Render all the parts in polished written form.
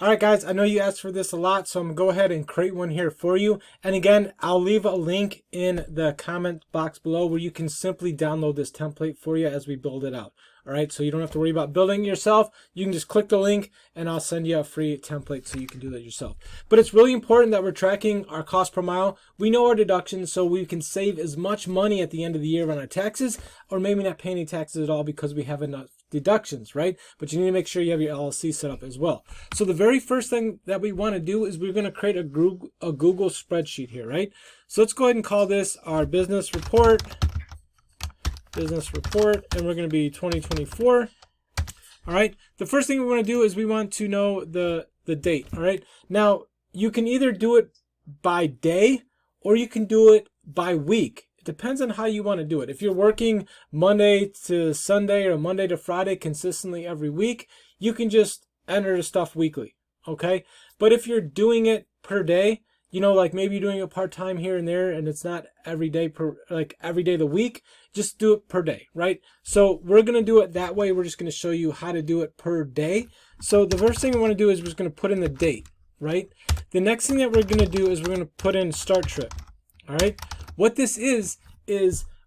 All right, guys, I know you asked for this a lot, so I'm going to go ahead and create one here for you. And again, I'll leave a link in the comment box below where you can simply download this template for you as we build it out. All right, so you don't have to worry about building it yourself. You can just click the link and I'll send you a free template so you can do that yourself. But it's really important that we're tracking our cost per mile. We know our deductions so we can save as much money at the end of the year on our taxes, or maybe not pay any taxes at all because we have enough deductions, right? But you need to make sure you have your LLC set up as well. So the very first thing that we want to do is we're going to create a Google spreadsheet here, right? So let's go ahead and call this our business report, and we're going to be 2024. All right. The first thing we want to do is we want to know the date. All right. Now you can either do it by day or you can do it by week. It depends on how you want to do it. If you're working Monday to Sunday or Monday to Friday consistently every week, you can just enter the stuff weekly. Okay. But if you're doing it per day, you know, like maybe you're doing it part-time here and there and it's not every day every day of the week, just do it per day, right? So we're going to do it that way. We're just going to show you how to do it per day. So the first thing we want to do is we're just going to put in the date, right? The next thing that we're going to do is we're going to put in start trip. All right. What this is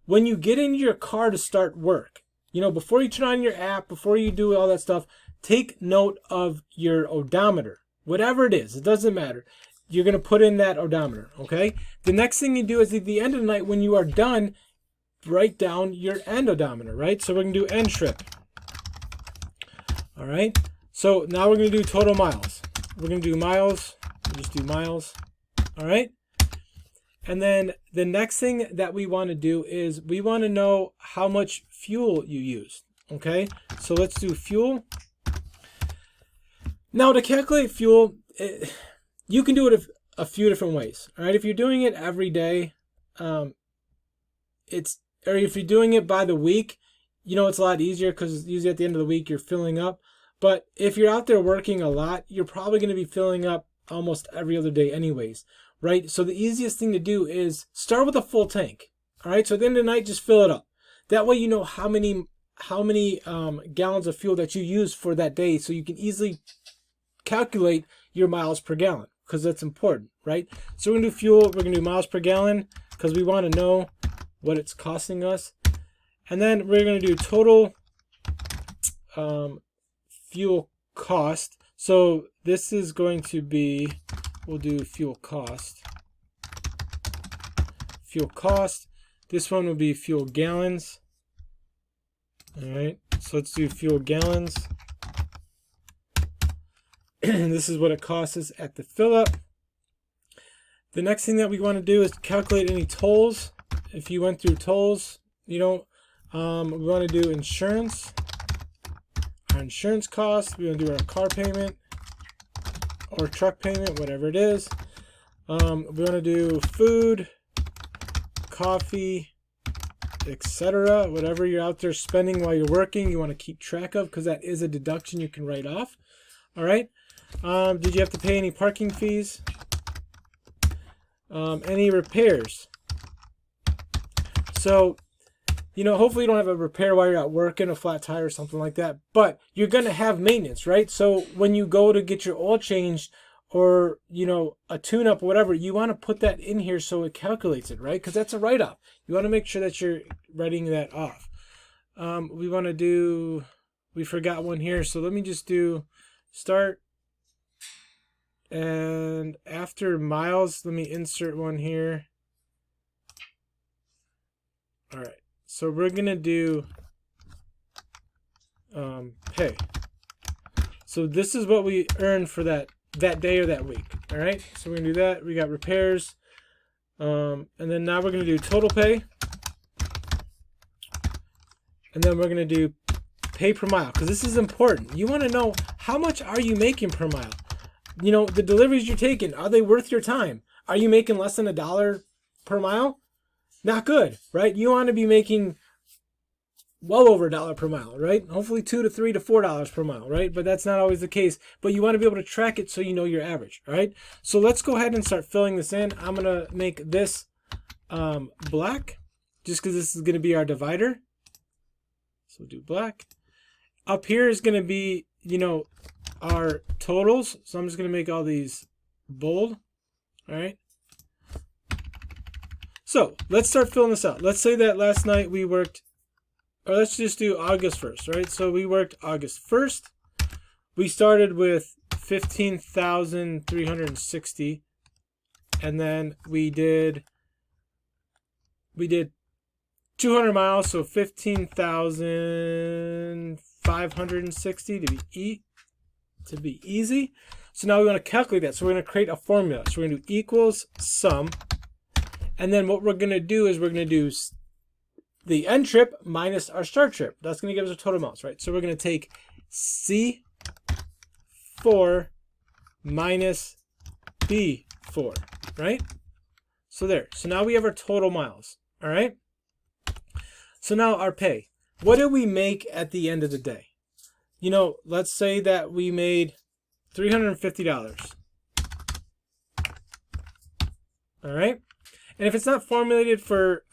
when you get in your car to start work, you know, before you turn on your app, before you do all that stuff, take note of your odometer, whatever it is, it doesn't matter. You're going to put in that odometer, okay? The next thing you do is at the end of the night, when you are done, write down your end odometer, right? So we're going to do end trip. All right? So now we're going to do total miles. We're going to do miles. We'll just do miles. All right? And then the next thing that we want to do is we want to know how much fuel you used, okay? So let's do fuel. Now to calculate fuel, you can do it a few different ways. All right, if you're doing it every day, or if you're doing it by the week, you know, it's a lot easier because usually at the end of the week you're filling up. But if you're out there working a lot, you're probably going to be filling up almost every other day anyways, right? So the easiest thing to do is start with a full tank. All right, so at the end of the night, just fill it up. That way you know how many gallons of fuel that you use for that day, so you can easily calculate your miles per gallon, because that's important, right? So we're going to do fuel, we're going to do miles per gallon, because we want to know what it's costing us. And then we're going to do total fuel cost. So this is going to be, we'll do fuel cost. Fuel cost. This one will be fuel gallons. All right, so let's do fuel gallons. This is what it costs us at the fill up. The next thing that we want to do is calculate any tolls. If you went through tolls, you know, we want to do insurance, our insurance cost. We want to do our car payment or truck payment, whatever it is. We want to do food, coffee, etc. Whatever you're out there spending while you're working, you want to keep track of, because that is a deduction you can write off. All right. Did you have to pay any parking fees? Any repairs? So, you know, hopefully you don't have a repair while you're at work in a flat tire or something like that, but you're going to have maintenance, right? So when you go to get your oil changed or, you know, a tune-up or whatever, you want to put that in here so it calculates it, right? Because that's a write-off. You want to make sure that you're writing that off. We want to do, we forgot one here, so let me just do start. And after miles, let me insert one here. All right, so we're gonna do pay. So this is what we earned for that day or that week. All right, so we're gonna do that. We got repairs, and then now we're gonna do total pay, and then we're gonna do pay per mile, because this is important. You want to know how much are you making per mile. You know, the deliveries you're taking, are they worth your time? Are you making less than $1 per mile? Not good, right? You want to be making well over $1 per mile, right? Hopefully $2 to $3 to $4 per mile, right? But that's not always the case. But you want to be able to track it so you know your average, all right? So let's go ahead and start filling this in. I'm going to make this black, just because this is going to be our divider. So we'll do black. Up here is going to be, you know, our totals. So I'm just going to make all these bold. All right. So let's start filling this out. Let's say that last night we worked, or let's just do August 1st, right? So we worked August 1st. We started with 15,360, and then we did 200 miles, so 15,560 to be easy. So now we want to calculate that. So we're going to create a formula. So we're going to do equals sum, and then what we're going to do is we're going to do the end trip minus our start trip. That's going to give us a total miles, right? So we're going to take C4 minus B4, right? So there. So now we have our total miles, all right? So now our pay. What did we make at the end of the day? You know, let's say that we made $350. All right? And if it's not formulated for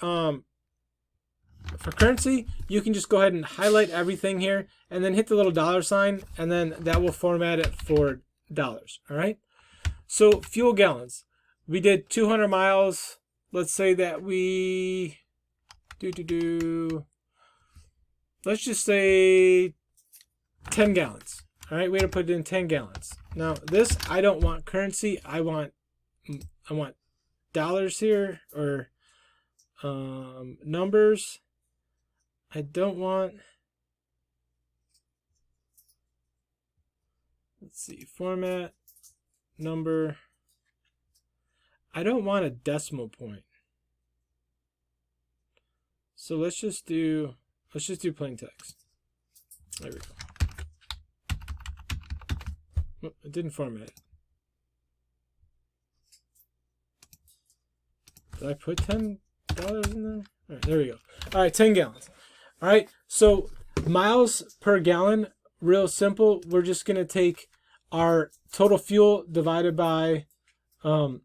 currency, you can just go ahead and highlight everything here and then hit the little dollar sign, and then that will format it for dollars. All right? So fuel gallons. We did 200 miles. Let's say that we let's just say 10 gallons. All right, we had to put it in 10 gallons. Now this, I don't want currency. I want dollars here, or numbers. I don't want, let's see, format, number. I don't want a decimal point. So let's just do plain text. There we go. Oh, it didn't format it. Did I put $10 in there? All right, there we go. All right, 10 gallons. All right, so miles per gallon, real simple. We're just going to take our total fuel divided by our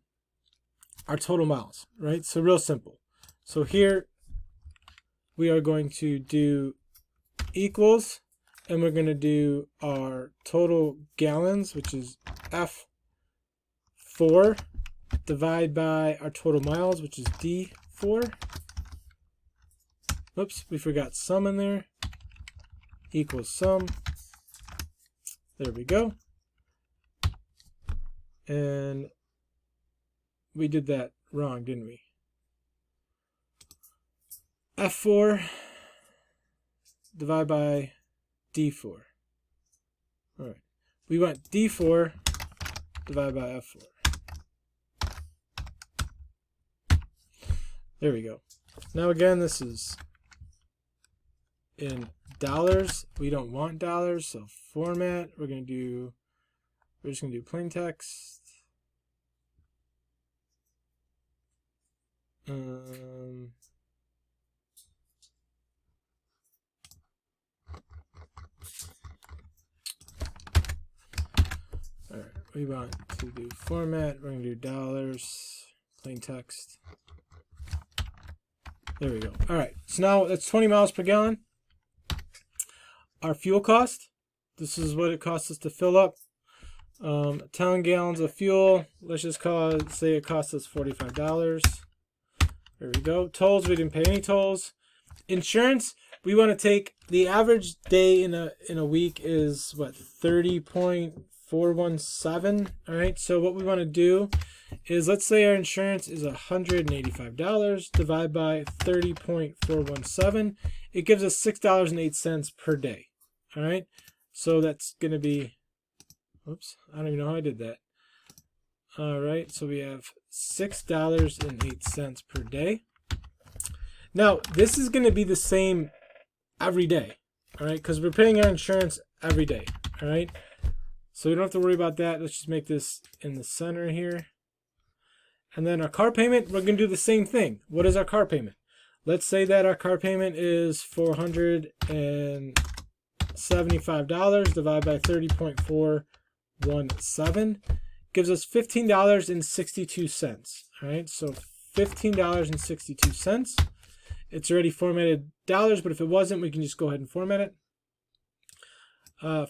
total miles, right? So real simple. So here we are going to do equals, and we're going to do our total gallons, which is F4, divide by our total miles, which is D4. Whoops, we forgot sum in there. Equals sum. There we go. And we did that wrong, didn't we? F4 divide by D4. All right. We want D4 divide by F4. There we go. Now again, this is in dollars. We don't want dollars, so format. We're just gonna do plain text. All right, we want to do format. We're gonna do dollars, plain text. There we go. All right, so now that's 20 miles per gallon. Our fuel cost. This is what it costs us to fill up 10 gallons of fuel. Let's just say it costs us $45. There we go. Tolls, we didn't pay any tolls. Insurance, we want to take the average day in a week is what, 30.417. All right, so what we want to do is, let's say our insurance is $185, divide by 30.417. It gives us $6.08 per day. All right, so that's going to be, oops, I don't even know how I did that. All right, so we have $6.08 per day. Now, this is going to be the same every day, all right, because we're paying our insurance every day, all right? So we don't have to worry about that. Let's just make this in the center here. And then our car payment, we're going to do the same thing. What is our car payment? Let's say that our car payment is $475 divided by 30.417. Gives us $15.62. All right, so $15.62. It's already formatted dollars, but if it wasn't, we can just go ahead and format it.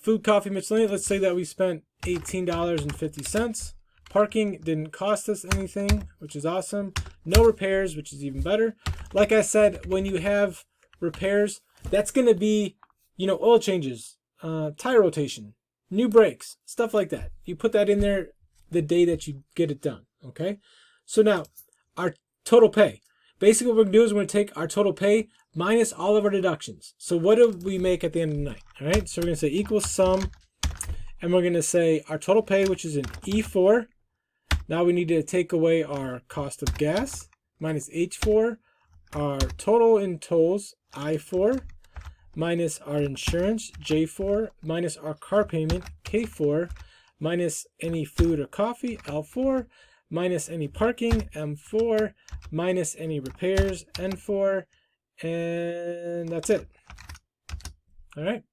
Food, coffee, miscellaneous. Let's say that we spent $18.50. Parking didn't cost us anything, which is awesome. No repairs, which is even better. Like I said, when you have repairs, that's going to be, oil changes, tire rotation, new brakes, stuff like that. You put that in there the day that you get it done, okay? So now, our total pay. Basically, what we're going to do is we're going to take our total pay minus all of our deductions. So what do we make at the end of the night? All right, so we're going to say equals sum, and we're going to say our total pay, which is an E4. Now we need to take away our cost of gas, minus H4, our total in tolls, I4, minus our insurance, J4, minus our car payment, K4, minus any food or coffee, L4, minus any parking, M4, minus any repairs, N4, and that's it. All right,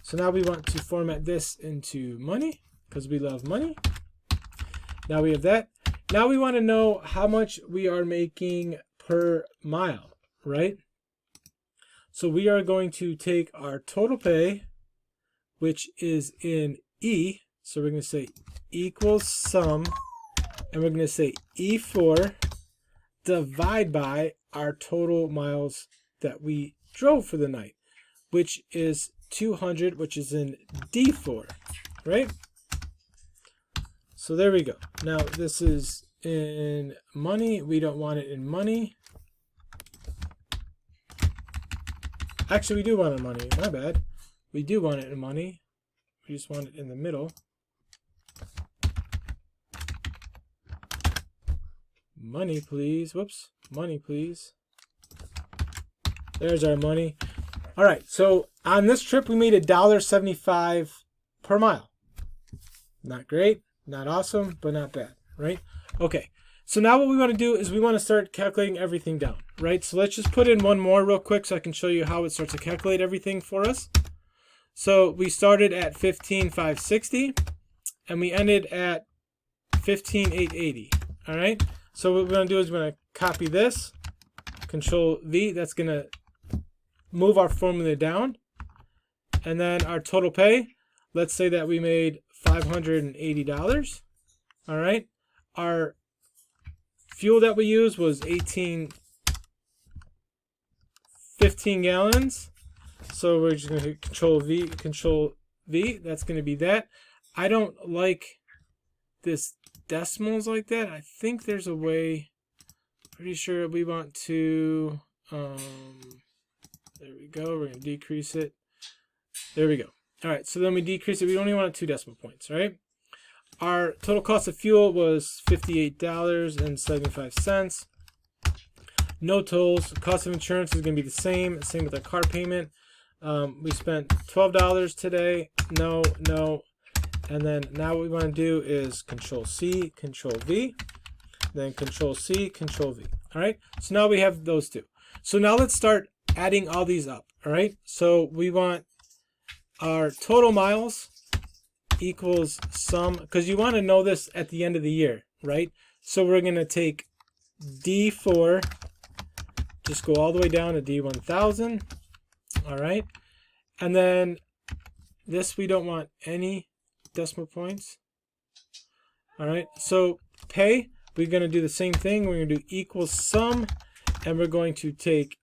so now we want to format this into money because we love money. Now we have that. Now we want to know how much we are making per mile, right? So we are going to take our total pay, which is in E. So we're going to say equals sum, and we're going to say E4 divide by our total miles that we drove for the night, which is 200, which is in D4, right? So there we go. Now this is in money. We don't want it in money. Actually, we do want it in money. My bad. We do want it in money. We just want it in the middle. Money, please. Whoops. Money, please. There's our money. All right. So on this trip, we made $1.75 per mile. Not great. Not awesome, but not bad, right? Okay, so now what we want to do is we want to start calculating everything down, right? So let's just put in one more real quick so I can show you how it starts to calculate everything for us. So we started at 15,560 and we ended at 15,880, all right? So what we're going to do is we're going to copy this, Control V, that's going to move our formula down. And then our total pay, let's say that we made $580. All right. Our fuel that we used was 15 gallons. So we're just going to hit Control V. That's going to be that. I don't like this decimals like that. I think there's a way. Pretty sure we want to. There we go. We're going to decrease it. There we go. All right, so then we decrease it. We only want 2 decimal points, right? Our total cost of fuel was $58.75. No tolls. Cost of insurance is going to be the same. Same with our car payment. We spent $12 today. No. And then now what we want to do is Control C, Control V. Then Control C, Control V. All right, so now we have those two. So now let's start adding all these up, all right? So we want our total miles equals sum, because you want to know this at the end of the year, right? So we're going to take D4, just go all the way down to D1000, all right? And then this, we don't want any decimal points, all right? So pay, we're going to do the same thing. We're going to do equals sum, and we're going to take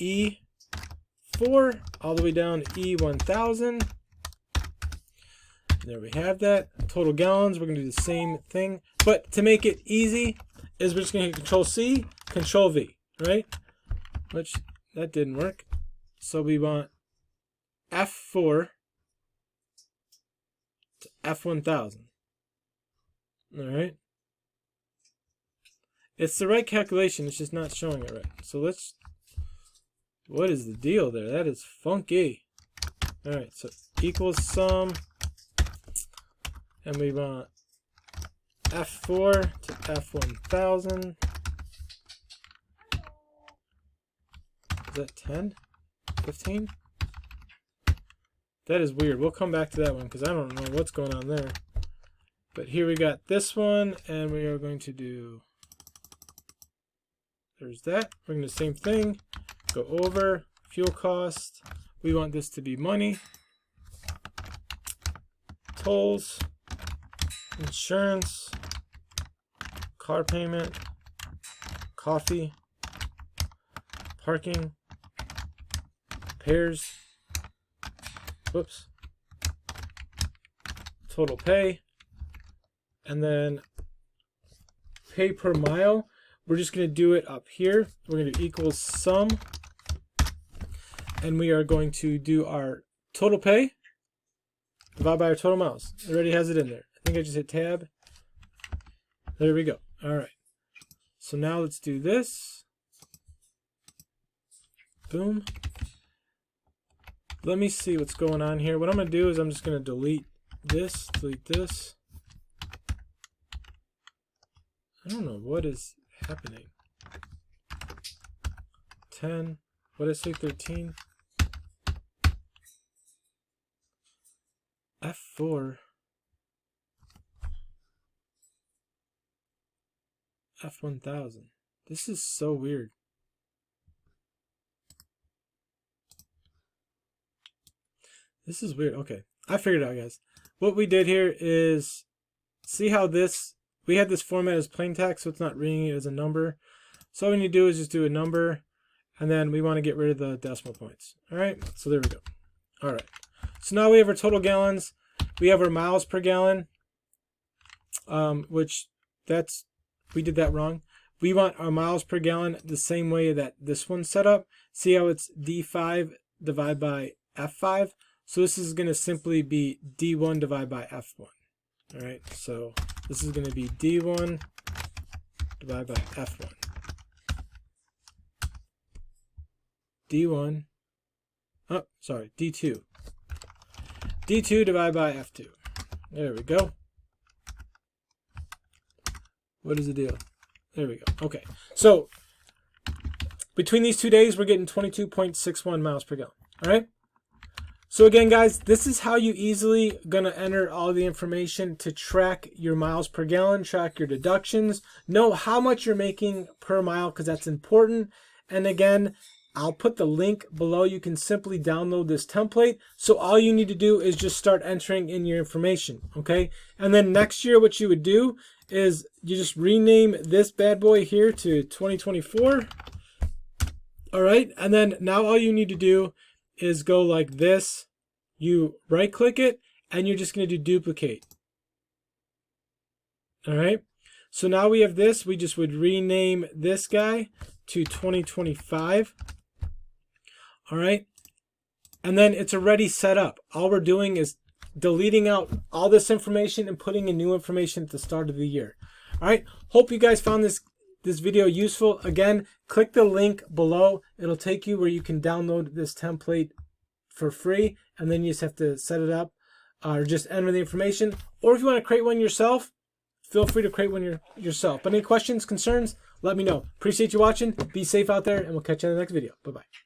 E4 all the way down to E1000. There we have that. Total gallons, we're going to do the same thing. But to make it easy, is we're just going to hit Control C, Control V, right? Which, that didn't work. So we want F4 to F1000. All right. It's the right calculation, it's just not showing it right. So let's, what is the deal there? That is funky. All right, so equals sum, and we want F4 to F1000. Is that 10? 15? That is weird. We'll come back to that one because I don't know what's going on there. But here we got this one, and we are going to do, there's that. We're going to do the same thing. Go over, fuel cost. We want this to be money. tolls, insurance, car payment, coffee, parking, repairs, whoops, total pay, and then pay per mile. We're just going to do it up here. We're going to equals sum, and we are going to do our total pay divided by our total miles. It already has it in there. I think I just hit tab. There we go. All right. So now let's do this. Boom. Let me see what's going on here. What I'm going to do is I'm just going to delete this. I don't know what is happening. 10. What did I say? 13. F4. F1000. This is so weird. This is weird. Okay, I figured it out, guys. What we did here is, see how this, we had this format as plain text, so it's not reading it as a number. So all we need to do is just do a number, and then we want to get rid of the decimal points. All right, so there we go. All right, so now we have our total gallons. We have our miles per gallon, which that's, we did that wrong. We want our miles per gallon the same way that this one's set up. See how it's D5 divided by F5? So this is going to simply be D1 divided by F1. All right, so this is going to be D1 divided by F1. D1, oh, sorry, D2. D2 divided by F2. There we go. What is the deal? There we go. Okay, so between these 2 days, we're getting 22.61 miles per gallon. All right. So again, guys, this is how you easily gonna enter all the information to track your miles per gallon, track your deductions, know how much you're making per mile, because that's important. And again, I'll put the link below. You can simply download this template. So all you need to do is just start entering in your information, okay? And then next year, what you would do is you just rename this bad boy here to 2024. All right, and then now all you need to do is go like this. You right click it and you're just going to do duplicate. All right, so now we have this. We just would rename this guy to 2025. All right, and then it's already set up. All we're doing is deleting out all this information and putting in new information at the start of the year. All right, hope you guys found this video useful. Again, click the link below. It'll take you where you can download this template for free, and then you just have to set it up or just enter the information. Or if you want to create one yourself, feel free to create one yourself. But any questions, concerns, let me know. Appreciate you watching. Be safe out there, and we'll catch you in the next video. Bye-bye.